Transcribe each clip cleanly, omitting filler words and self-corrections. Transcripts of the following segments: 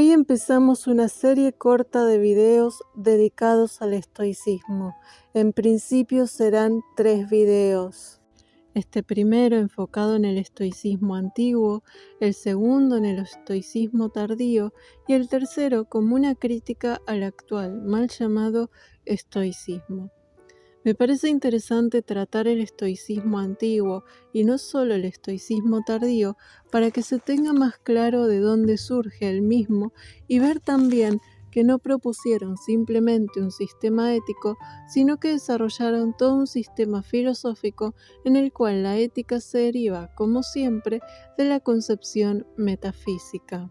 Hoy empezamos una serie corta de videos dedicados al estoicismo. En principio serán 3 videos. Este primero enfocado en el estoicismo antiguo, el segundo en el estoicismo tardío y el tercero como una crítica al actual, mal llamado estoicismo. Me parece interesante tratar el estoicismo antiguo y no solo el estoicismo tardío para que se tenga más claro de dónde surge el mismo y ver también que no propusieron simplemente un sistema ético, sino que desarrollaron todo un sistema filosófico en el cual la ética se deriva, como siempre, de la concepción metafísica.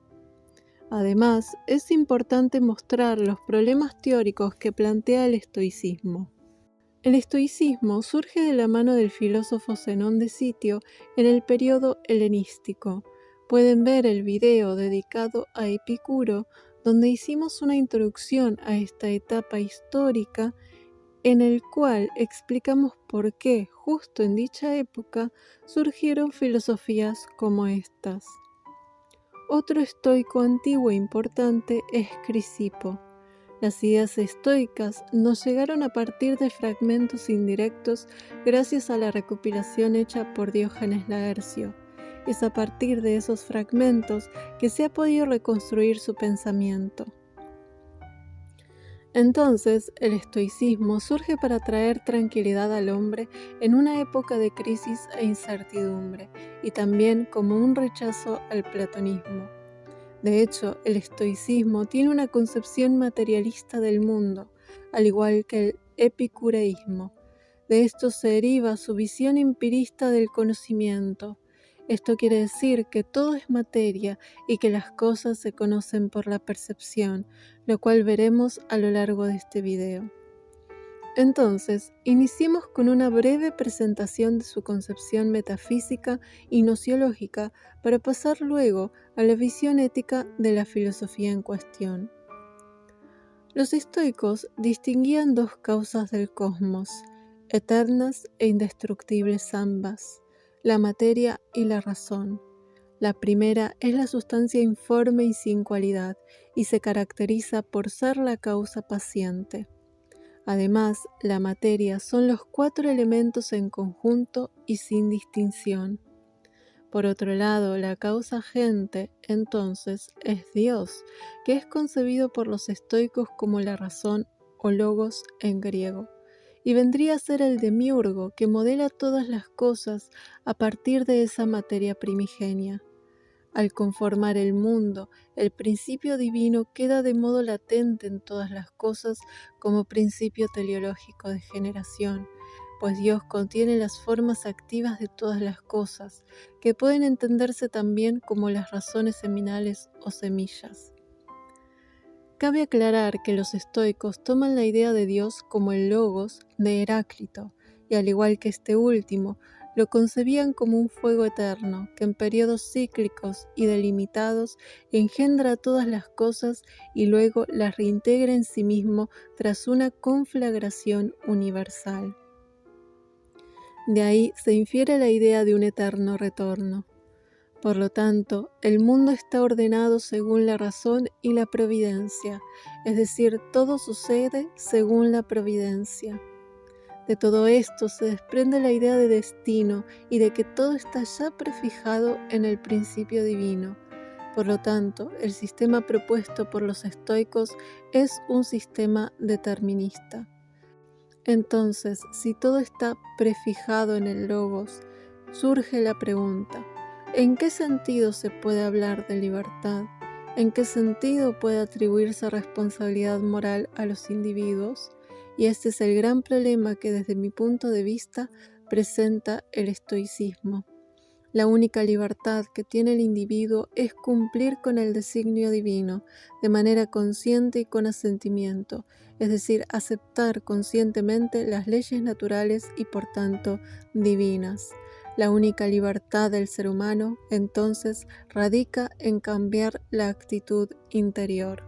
Además, es importante mostrar los problemas teóricos que plantea el estoicismo. El estoicismo surge de la mano del filósofo Zenón de Sitio en el periodo helenístico. Pueden ver el video dedicado a Epicuro, donde hicimos una introducción a esta etapa histórica en el cual explicamos por qué, justo en dicha época, surgieron filosofías como estas. Otro estoico antiguo e importante es Crisipo. Las ideas estoicas nos llegaron a partir de fragmentos indirectos gracias a la recopilación hecha por Diógenes Laercio. Es a partir de esos fragmentos que se ha podido reconstruir su pensamiento. Entonces, el estoicismo surge para traer tranquilidad al hombre en una época de crisis e incertidumbre, y también como un rechazo al platonismo. De hecho, el estoicismo tiene una concepción materialista del mundo, al igual que el epicureísmo. De esto se deriva su visión empirista del conocimiento. Esto quiere decir que todo es materia y que las cosas se conocen por la percepción, lo cual veremos a lo largo de este video. Entonces, iniciemos con una breve presentación de su concepción metafísica y nociológica para pasar luego a la visión ética de la filosofía en cuestión. Los estoicos distinguían dos causas del cosmos, eternas e indestructibles ambas, la materia y la razón. La primera es la sustancia informe y sin cualidad, y se caracteriza por ser la causa paciente. Además, la materia son los 4 elementos en conjunto y sin distinción. Por otro lado, la causa agente, entonces, es Dios, que es concebido por los estoicos como la razón o logos en griego, y vendría a ser el demiurgo que modela todas las cosas a partir de esa materia primigenia. Al conformar el mundo, el principio divino queda de modo latente en todas las cosas como principio teleológico de generación, pues Dios contiene las formas activas de todas las cosas, que pueden entenderse también como las razones seminales o semillas. Cabe aclarar que los estoicos toman la idea de Dios como el logos de Heráclito, y al igual que este último, lo concebían como un fuego eterno que en periodos cíclicos y delimitados engendra todas las cosas y luego las reintegra en sí mismo tras una conflagración universal. De ahí se infiere la idea de un eterno retorno. Por lo tanto, el mundo está ordenado según la razón y la providencia, es decir, todo sucede según la providencia. De todo esto se desprende la idea de destino y de que todo está ya prefijado en el principio divino. Por lo tanto, el sistema propuesto por los estoicos es un sistema determinista. Entonces, si todo está prefijado en el logos, surge la pregunta: ¿en qué sentido se puede hablar de libertad? ¿En qué sentido puede atribuirse responsabilidad moral a los individuos? Y este es el gran problema que desde mi punto de vista presenta el estoicismo. La única libertad que tiene el individuo es cumplir con el designio divino de manera consciente y con asentimiento, es decir, aceptar conscientemente las leyes naturales y por tanto divinas. La única libertad del ser humano, entonces, radica en cambiar la actitud interior.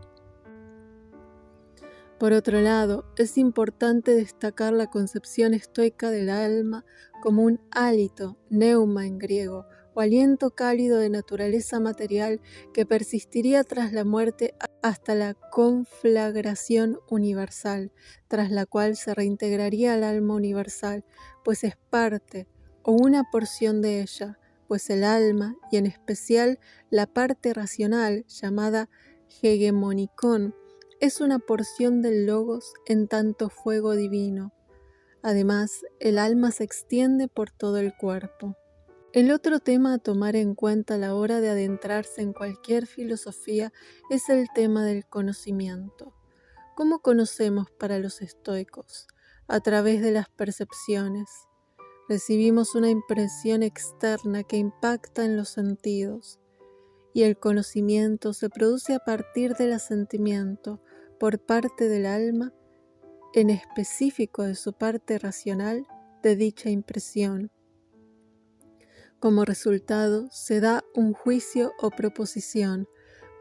Por otro lado, es importante destacar la concepción estoica del alma como un hálito, neuma en griego, o aliento cálido de naturaleza material que persistiría tras la muerte hasta la conflagración universal, tras la cual se reintegraría al alma universal, pues es parte o una porción de ella, pues el alma, y en especial la parte racional llamada hegemonicón, es una porción del logos en tanto fuego divino. Además, el alma se extiende por todo el cuerpo. El otro tema a tomar en cuenta a la hora de adentrarse en cualquier filosofía es el tema del conocimiento. ¿Cómo conocemos para los estoicos? A través de las percepciones. Recibimos una impresión externa que impacta en los sentidos, y el conocimiento se produce a partir del asentimiento por parte del alma, en específico de su parte racional, de dicha impresión. Como resultado, se da un juicio o proposición.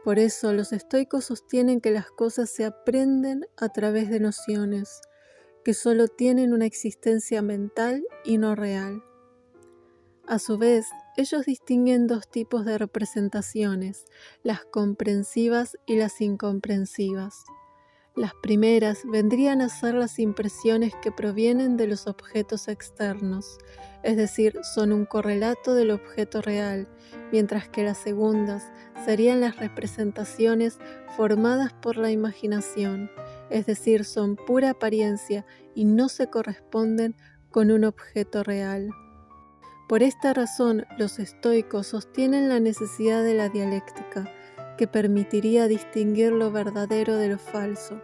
Por eso los estoicos sostienen que las cosas se aprenden a través de nociones, que solo tienen una existencia mental y no real. A su vez, ellos distinguen dos tipos de representaciones, las comprensivas y las incomprensivas. Las primeras vendrían a ser las impresiones que provienen de los objetos externos, es decir, son un correlato del objeto real, mientras que las segundas serían las representaciones formadas por la imaginación, es decir, son pura apariencia y no se corresponden con un objeto real. Por esta razón, los estoicos sostienen la necesidad de la dialéctica, que permitiría distinguir lo verdadero de lo falso,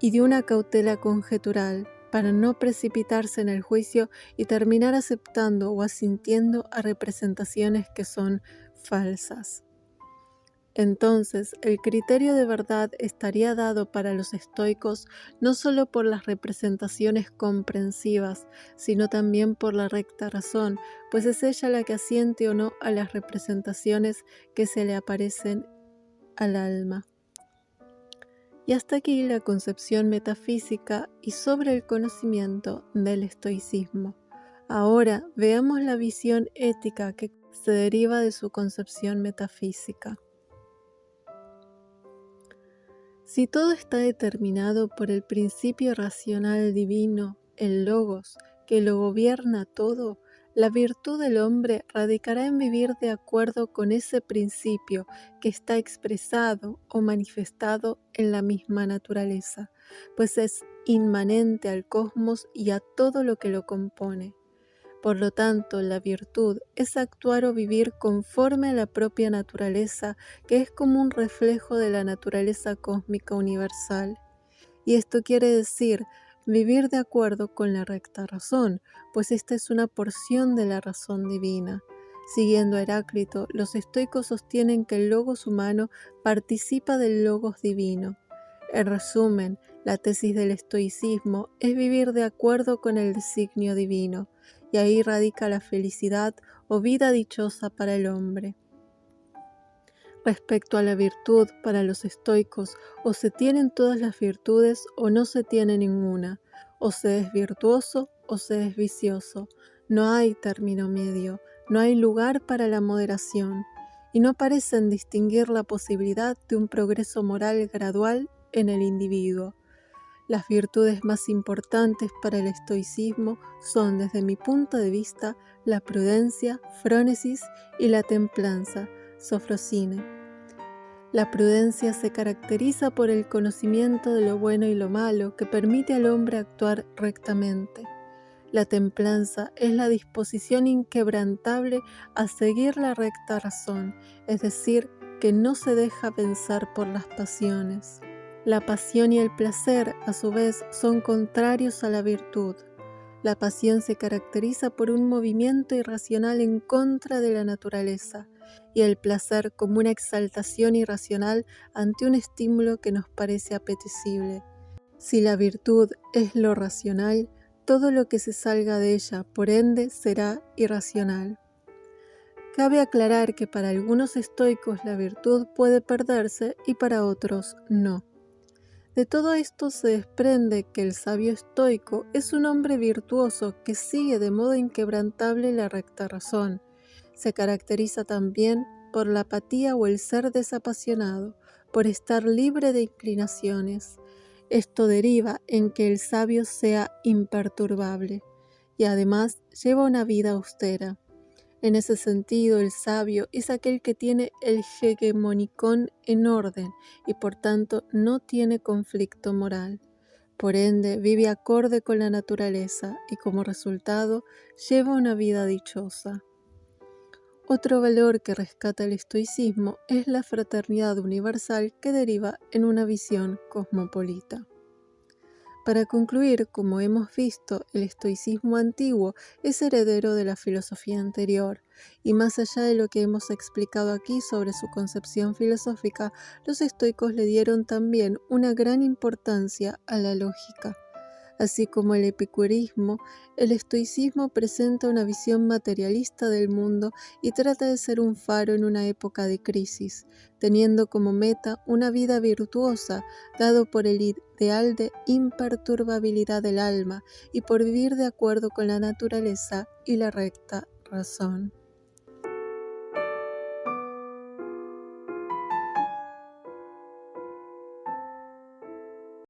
y de una cautela conjetural, para no precipitarse en el juicio y terminar aceptando o asintiendo a representaciones que son falsas. Entonces, el criterio de verdad estaría dado para los estoicos no solo por las representaciones comprensivas, sino también por la recta razón, pues es ella la que asiente o no a las representaciones que se le aparecen al alma. Y hasta aquí la concepción metafísica y sobre el conocimiento del estoicismo. Ahora veamos la visión ética que se deriva de su concepción metafísica. Si todo está determinado por el principio racional divino, el logos, que lo gobierna todo, la virtud del hombre radicará en vivir de acuerdo con ese principio que está expresado o manifestado en la misma naturaleza, pues es inmanente al cosmos y a todo lo que lo compone. Por lo tanto, la virtud es actuar o vivir conforme a la propia naturaleza, que es como un reflejo de la naturaleza cósmica universal. Y esto quiere decir vivir de acuerdo con la recta razón, pues esta es una porción de la razón divina. Siguiendo a Heráclito, los estoicos sostienen que el logos humano participa del logos divino. En resumen, la tesis del estoicismo es vivir de acuerdo con el designio divino, y ahí radica la felicidad o vida dichosa para el hombre. Respecto a la virtud, para los estoicos, o se tienen todas las virtudes o no se tiene ninguna, o se es virtuoso o se es vicioso. No hay término medio, no hay lugar para la moderación, y no parecen distinguir la posibilidad de un progreso moral gradual en el individuo. Las virtudes más importantes para el estoicismo son, desde mi punto de vista, la prudencia, frónesis, y la templanza, sofrosine. La prudencia se caracteriza por el conocimiento de lo bueno y lo malo que permite al hombre actuar rectamente. La templanza es la disposición inquebrantable a seguir la recta razón, es decir, que no se deja vencer por las pasiones. La pasión y el placer, a su vez, son contrarios a la virtud. La pasión se caracteriza por un movimiento irracional en contra de la naturaleza, y el placer como una exaltación irracional ante un estímulo que nos parece apetecible. Si la virtud es lo racional, todo lo que se salga de ella, por ende, será irracional. Cabe aclarar que para algunos estoicos la virtud puede perderse y para otros no. De todo esto se desprende que el sabio estoico es un hombre virtuoso que sigue de modo inquebrantable la recta razón. Se caracteriza también por la apatía o el ser desapasionado, por estar libre de inclinaciones. Esto deriva en que el sabio sea imperturbable y además lleva una vida austera. En ese sentido, el sabio es aquel que tiene el hegemonicón en orden y por tanto no tiene conflicto moral. Por ende, vive acorde con la naturaleza y como resultado lleva una vida dichosa. Otro valor que rescata el estoicismo es la fraternidad universal que deriva en una visión cosmopolita. Para concluir, como hemos visto, el estoicismo antiguo es heredero de la filosofía anterior, y más allá de lo que hemos explicado aquí sobre su concepción filosófica, los estoicos le dieron también una gran importancia a la lógica. Así como el epicurismo, el estoicismo presenta una visión materialista del mundo y trata de ser un faro en una época de crisis, teniendo como meta una vida virtuosa, dado por el ideal de imperturbabilidad del alma y por vivir de acuerdo con la naturaleza y la recta razón.